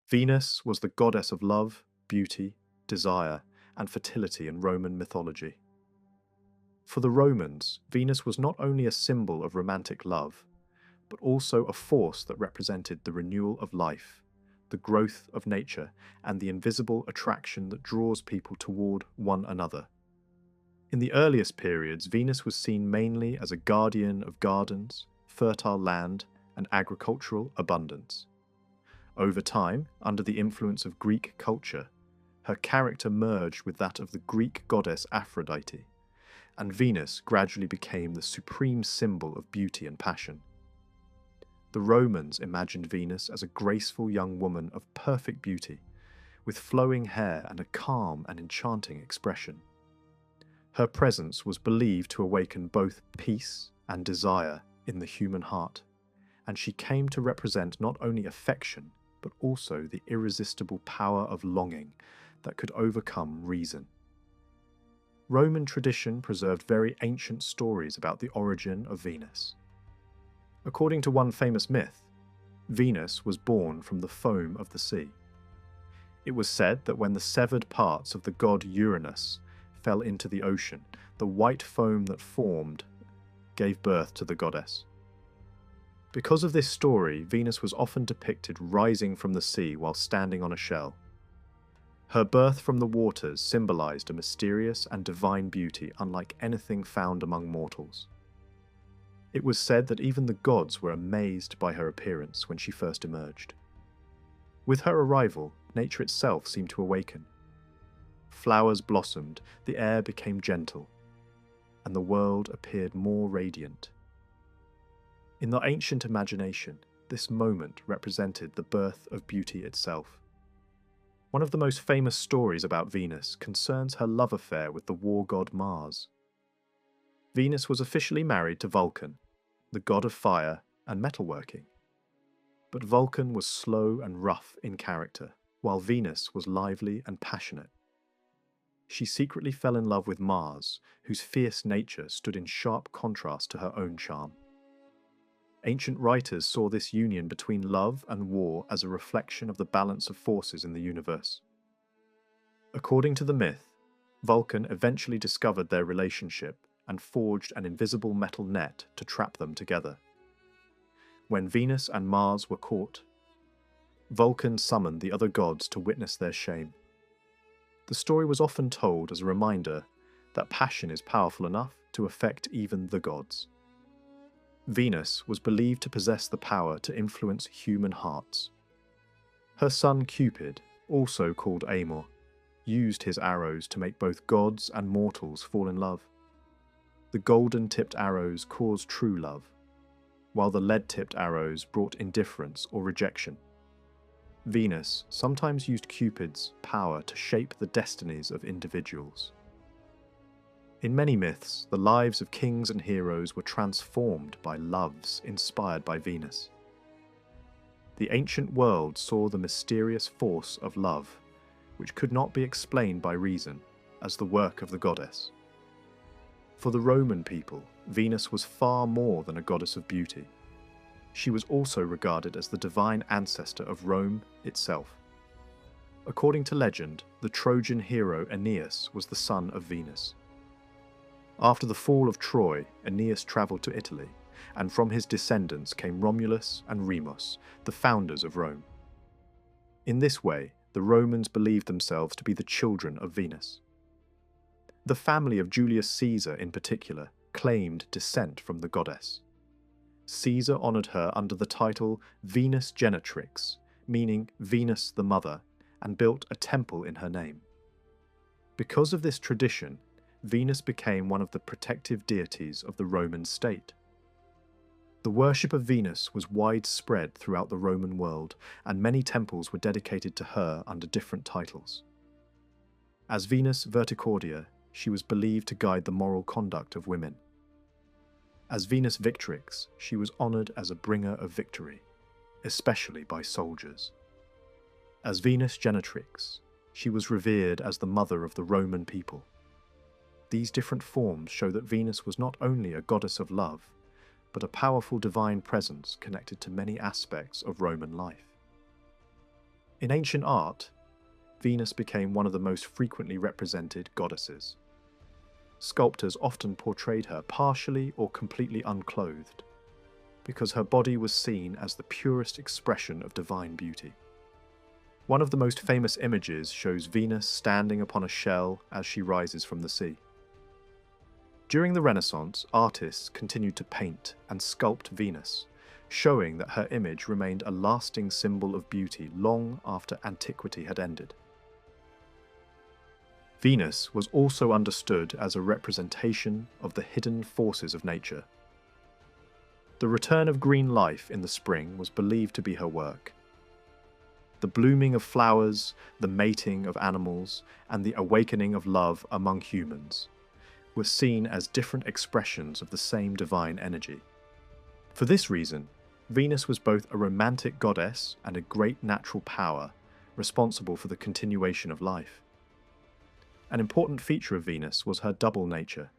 Venus was the goddess of love, beauty, desire, and fertility in Roman mythology. For the Romans, Venus was not only a symbol of romantic love, but also a force that represented the renewal of life, the growth of nature, and the invisible attraction that draws people toward one another. In the earliest periods, Venus was seen mainly as a guardian of gardens, fertile land, and agricultural abundance. Over time, under the influence of Greek culture, her character merged with that of the Greek goddess Aphrodite, and Venus gradually became the supreme symbol of beauty and passion. The Romans imagined Venus as a graceful young woman of perfect beauty, with flowing hair and a calm and enchanting expression. Her presence was believed to awaken both peace and desire in the human heart, and she came to represent not only affection, but also the irresistible power of longing that could overcome reason. Roman tradition preserved very ancient stories about the origin of Venus. According to one famous myth, Venus was born from the foam of the sea. It was said that when the severed parts of the god Uranus fell into the ocean, the white foam that formed gave birth to the goddess. Because of this story, Venus was often depicted rising from the sea while standing on a shell. Her birth from the waters symbolized a mysterious and divine beauty unlike anything found among mortals. It was said that even the gods were amazed by her appearance when she first emerged. With her arrival, nature itself seemed to awaken. Flowers blossomed, the air became gentle, and the world appeared more radiant. In the ancient imagination, this moment represented the birth of beauty itself. One of the most famous stories about Venus concerns her love affair with the war god Mars. Venus was officially married to Vulcan, the god of fire and metalworking. But Vulcan was slow and rough in character, while Venus was lively and passionate. She secretly fell in love with Mars, whose fierce nature stood in sharp contrast to her own charm. Ancient writers saw this union between love and war as a reflection of the balance of forces in the universe. According to the myth, Vulcan eventually discovered their relationship and forged an invisible metal net to trap them together. When Venus and Mars were caught, Vulcan summoned the other gods to witness their shame. The story was often told as a reminder that passion is powerful enough to affect even the gods. Venus was believed to possess the power to influence human hearts. Her son Cupid, also called Amor, used his arrows to make both gods and mortals fall in love. The golden-tipped arrows caused true love, while the lead-tipped arrows brought indifference or rejection. Venus sometimes used Cupid's power to shape the destinies of individuals. In many myths, the lives of kings and heroes were transformed by loves inspired by Venus. The ancient world saw the mysterious force of love, which could not be explained by reason, as the work of the goddess. For the Roman people, Venus was far more than a goddess of beauty. She was also regarded as the divine ancestor of Rome itself. According to legend, the Trojan hero Aeneas was the son of Venus. After the fall of Troy, Aeneas travelled to Italy, and from his descendants came Romulus and Remus, the founders of Rome. In this way, the Romans believed themselves to be the children of Venus. The family of Julius Caesar, in particular, claimed descent from the goddess. Caesar honoured her under the title Venus Genetrix, meaning Venus the Mother, and built a temple in her name. Because of this tradition, Venus became one of the protective deities of the Roman state. The worship of Venus was widespread throughout the Roman world, and many temples were dedicated to her under different titles. As Venus Verticordia, she was believed to guide the moral conduct of women. As Venus Victrix, she was honoured as a bringer of victory, especially by soldiers. As Venus Genetrix, she was revered as the mother of the Roman people. These different forms show that Venus was not only a goddess of love, but a powerful divine presence connected to many aspects of Roman life. In ancient art, Venus became one of the most frequently represented goddesses. Sculptors often portrayed her partially or completely unclothed, because her body was seen as the purest expression of divine beauty. One of the most famous images shows Venus standing upon a shell as she rises from the sea. During the Renaissance, artists continued to paint and sculpt Venus, showing that her image remained a lasting symbol of beauty long after antiquity had ended. Venus was also understood as a representation of the hidden forces of nature. The return of green life in the spring was believed to be her work. The blooming of flowers, the mating of animals, and the awakening of love among humans were seen as different expressions of the same divine energy. For this reason, Venus was both a romantic goddess and a great natural power responsible for the continuation of life. An important feature of Venus was her double nature.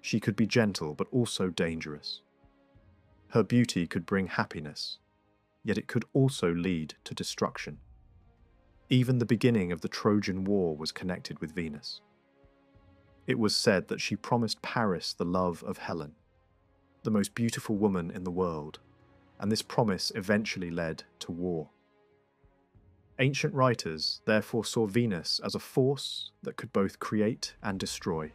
She could be gentle but also dangerous. Her beauty could bring happiness, yet it could also lead to destruction. Even the beginning of the Trojan War was connected with Venus. It was said that she promised Paris the love of Helen, the most beautiful woman in the world, and this promise eventually led to war. Ancient writers therefore saw Venus as a force that could both create and destroy.